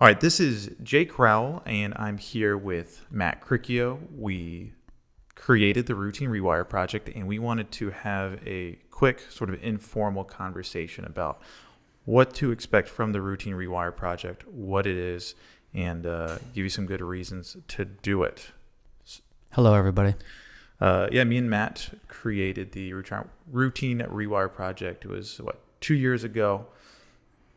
All right, this is Jake Rowell, and I'm here with Matt Cricchio. We created the Routine Rewire Project, and we wanted to have a quick, sort of informal conversation about what to expect from the Routine Rewire Project, what it is, and give you some good reasons to do it. Hello, everybody. Me and Matt created the Routine Rewire Project. It was, 2 years ago,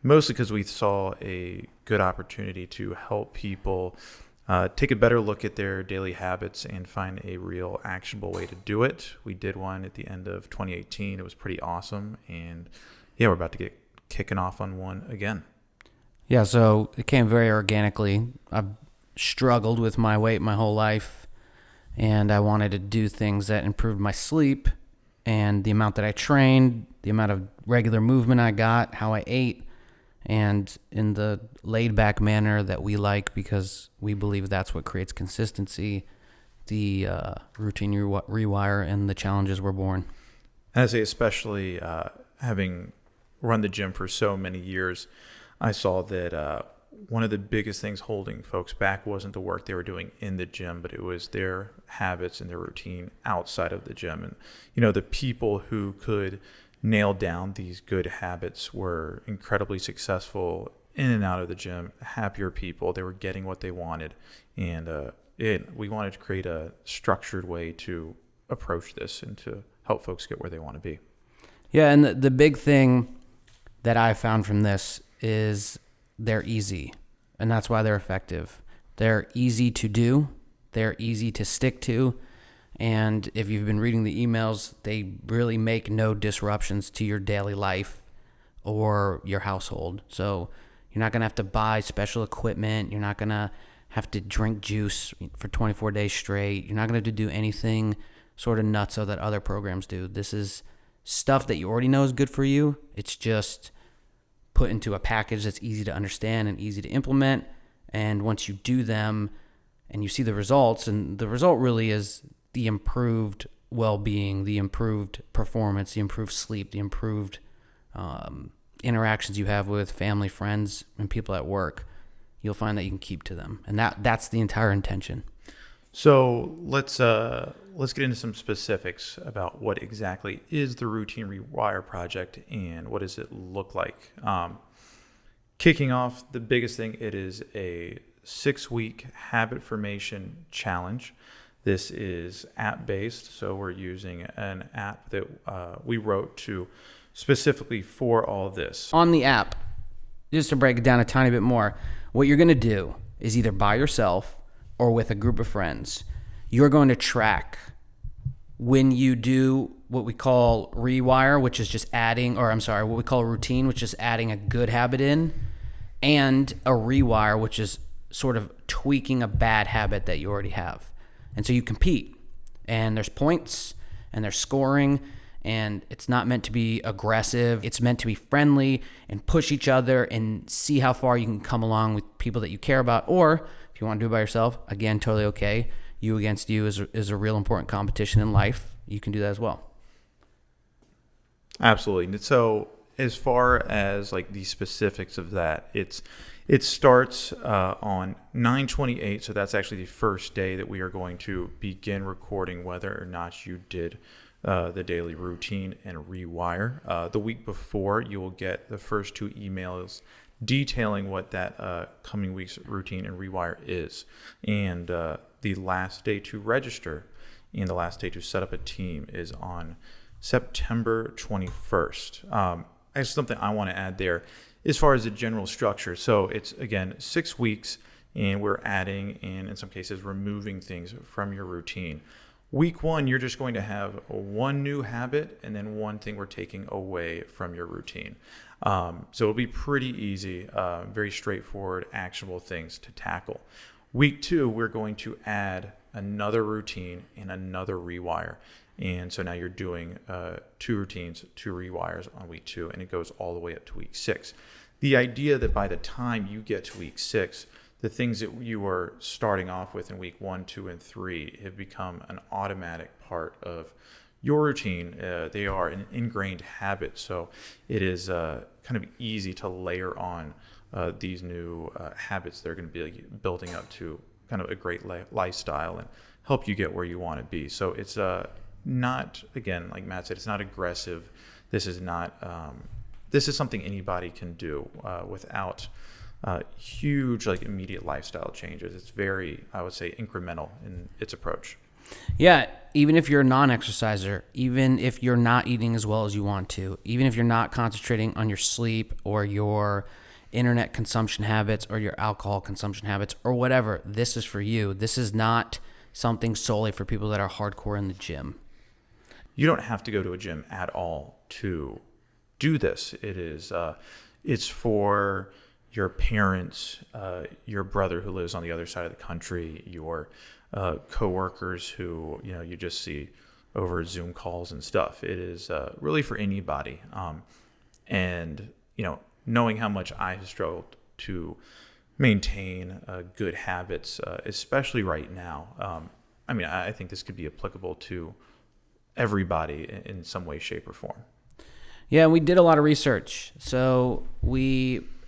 mostly because we saw a good opportunity to help people take a better look at their daily habits and find a real actionable way to do it. We did one at the end of 2018. It was pretty awesome. And we're about to get kicking off on one again. Yeah, so it came very organically. I've struggled with my weight my whole life, and I wanted to do things that improved my sleep and the amount that I trained, the amount of regular movement I got, how I ate, and in the laid-back manner that we like because we believe that's what creates consistency. The routine rewire and the challenges were born. And I say especially having run the gym for so many years, I saw that one of the biggest things holding folks back wasn't the work they were doing in the gym, but it was their habits and their routine outside of the gym. And, the people who could nail down these good habits were incredibly successful in and out of the gym, happier people. They were getting what they wanted. And we wanted to create a structured way to approach this and to help folks get where they want to be. Yeah, and the big thing that I found from this is they're easy, and that's why they're effective. They're easy to do. They're easy to stick to. And if you've been reading the emails, they really make no disruptions to your daily life or your household. So you're not going to have to buy special equipment. You're not going to have to drink juice for 24 days straight. You're not going to have to do anything sort of nutso that other programs do. This is stuff that you already know is good for you. It's just put into a package that's easy to understand and easy to implement. And once you do them and you see the results, and the result really is the improved well-being, the improved performance, the improved sleep, the improved interactions you have with family, friends, and people at work, you'll find that you can keep to them. And that's the entire intention. So let's get into some specifics about what exactly is the Routine Rewire Project and what does it look like. Kicking off, the biggest thing, it is a 6-week habit formation challenge. This is app-based, so we're using an app that we wrote to specifically for all this. On the app, just to break it down a tiny bit more, what you're going to do is either by yourself or with a group of friends, you're going to track when you do what we call rewire, which is just what we call routine, which is adding a good habit in, and a rewire, which is sort of tweaking a bad habit that you already have. And so you compete, and there's points, and there's scoring, and it's not meant to be aggressive. It's meant to be friendly and push each other and see how far you can come along with people that you care about. Or if you want to do it by yourself, again, totally okay. You against you is a real important competition in life. You can do that as well. Absolutely. So as far as like the specifics of that, it starts on 9/28, so that's actually the first day that we are going to begin recording whether or not you did the daily routine and rewire. The week before, you will get the first 2 emails detailing what that coming week's routine and rewire is. And the last day to register and the last day to set up a team is on September 21st. There's something I want to add there as far as the general structure. So it's, again, 6 weeks, and we're adding and in some cases removing things from your routine. Week 1, you're just going to have 1 new habit and then 1 thing we're taking away from your routine. So it'll be pretty easy, very straightforward, actionable things to tackle. Week 2, we're going to add another routine and another rewire. And so now you're doing 2 routines, 2 rewires on week 2, and it goes all the way up to week 6. The idea that by the time you get to week 6, the things that you were starting off with in week 1, 2, and 3 have become an automatic part of your routine. They are an ingrained habit, so it is kind of easy to layer on these new habits that are going to be like building up to kind of a great lifestyle and help you get where you want to be. So it's not, again, like Matt said, it's not aggressive. This is not. This is something anybody can do without huge, like, immediate lifestyle changes. It's very, I would say, incremental in its approach. Yeah, even if you're a non-exerciser, even if you're not eating as well as you want to, even if you're not concentrating on your sleep or your internet consumption habits or your alcohol consumption habits or whatever, this is for you. This is not something solely for people that are hardcore in the gym. You don't have to go to a gym at all to do this. It's for your parents, your brother who lives on the other side of the country, your coworkers who you just see over Zoom calls and stuff. It is really for anybody. And knowing how much I have struggled to maintain good habits, especially right now. I think this could be applicable to everybody in some way, shape, or form. Yeah, we did a lot of research. So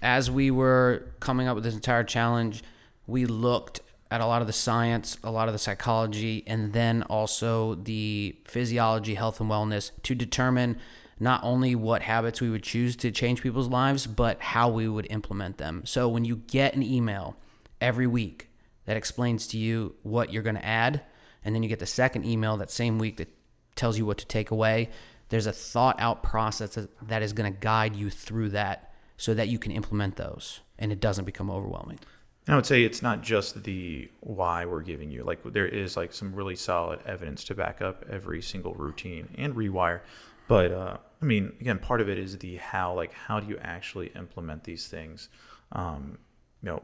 as we were coming up with this entire challenge, we looked at a lot of the science, a lot of the psychology, and then also the physiology, health, and wellness to determine not only what habits we would choose to change people's lives, but how we would implement them. So when you get an email every week that explains to you what you're going to add, and then you get the second email that same week that tells you what to take away, there's a thought-out process that is going to guide you through that so that you can implement those and it doesn't become overwhelming. And I would say it's not just the why we're giving you. Like, there is like some really solid evidence to back up every single routine and rewire. But again, part of it is the how. Like, how do you actually implement these things?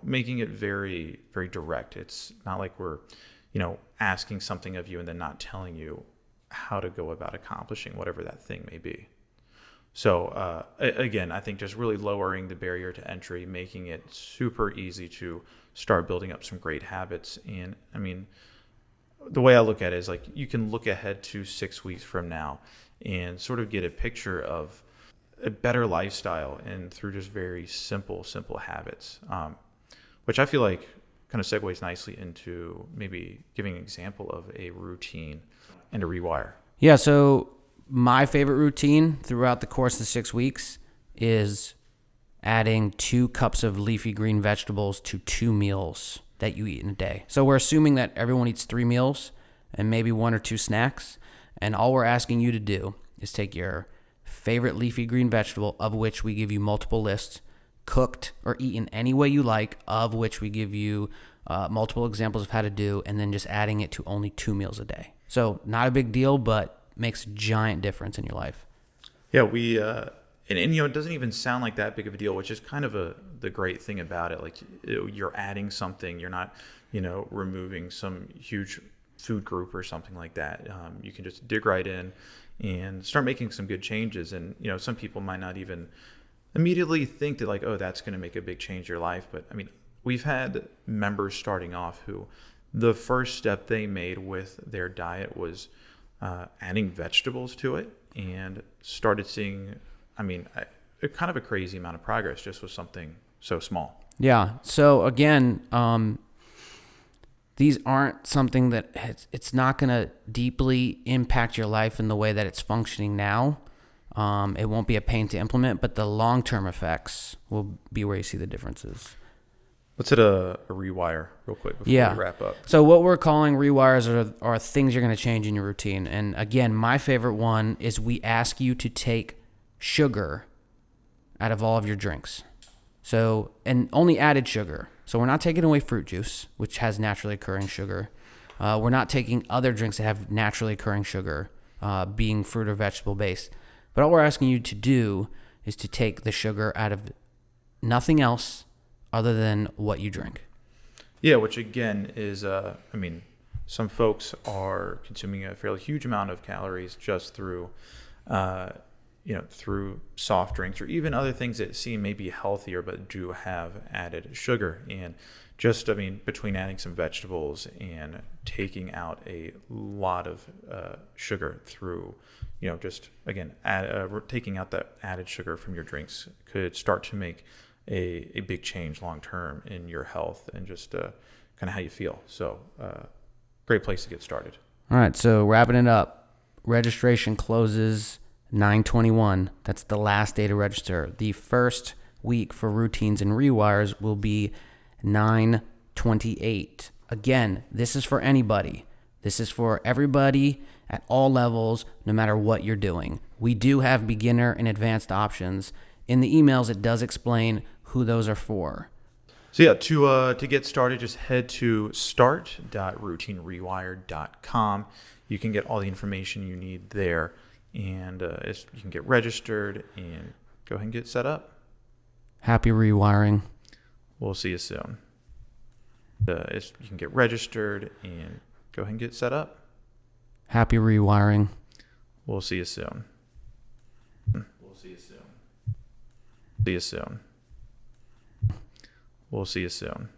Making it very, very direct. It's not like we're, asking something of you and then not telling you how to go about accomplishing whatever that thing may be. So again, I think just really lowering the barrier to entry, making it super easy to start building up some great habits. And the way I look at it is like, you can look ahead to 6 weeks from now and sort of get a picture of a better lifestyle and through just very simple habits, which I feel like kind of segues nicely into maybe giving an example of a routine and a rewire. Yeah, so my favorite routine throughout the course of 6 weeks is adding 2 cups of leafy green vegetables to 2 meals that you eat in a day. So we're assuming that everyone eats 3 meals and maybe 1 or 2 snacks. And all we're asking you to do is take your favorite leafy green vegetable, of which we give you multiple lists, cooked or eaten any way you like, of which we give you multiple examples of how to do, and then just adding it to only 2 meals a day. So not a big deal, but makes a giant difference in your life. Yeah, we and it doesn't even sound like that big of a deal, which is kind of the great thing about it. Like, you're adding something, you're not removing some huge food group or something like that. You can just dig right in and start making some good changes. And some people might not even immediately think that, like, oh, that's going to make a big change in your life. But we've had members starting off who the first step they made with their diet was adding vegetables to it, and started seeing, kind of a crazy amount of progress just with something so small. Yeah. So again, these aren't something that it's not going to deeply impact your life in the way that it's functioning now. It won't be a pain to implement, but the long-term effects will be where you see the differences. Let's hit a rewire real quick before we wrap up. So what we're calling rewires are things you're going to change in your routine. And again, my favorite one is we ask you to take sugar out of all of your drinks. So, and only added sugar. So we're not taking away fruit juice, which has naturally occurring sugar. We're not taking other drinks that have naturally occurring sugar, being fruit or vegetable based. But all we're asking you to do is to take the sugar out of nothing else other than what you drink. Yeah, which again is, some folks are consuming a fairly huge amount of calories just through, through soft drinks or even other things that seem maybe healthier but do have added sugar. And just, between adding some vegetables and taking out a lot of sugar through, taking out that added sugar from your drinks could start to make a big change long term in your health and just kind of how you feel. So great place to get started. All right, so wrapping it up, registration closes 9/21. That's the last day to register. The first week for Routines and Rewires will be 9/28. Again, this is for anybody. This is for everybody at all levels, no matter what you're doing. We do have beginner and advanced options. In the emails, it does explain who those are for. So yeah, to get started, just head to start.routinerewire.com. You can get all the information you need there, and you can get registered and go ahead and get set up. Happy rewiring. We'll see you soon. You can get registered and go ahead and get set up. Happy rewiring. We'll see you soon. We'll see you soon. See you soon. We'll see you soon.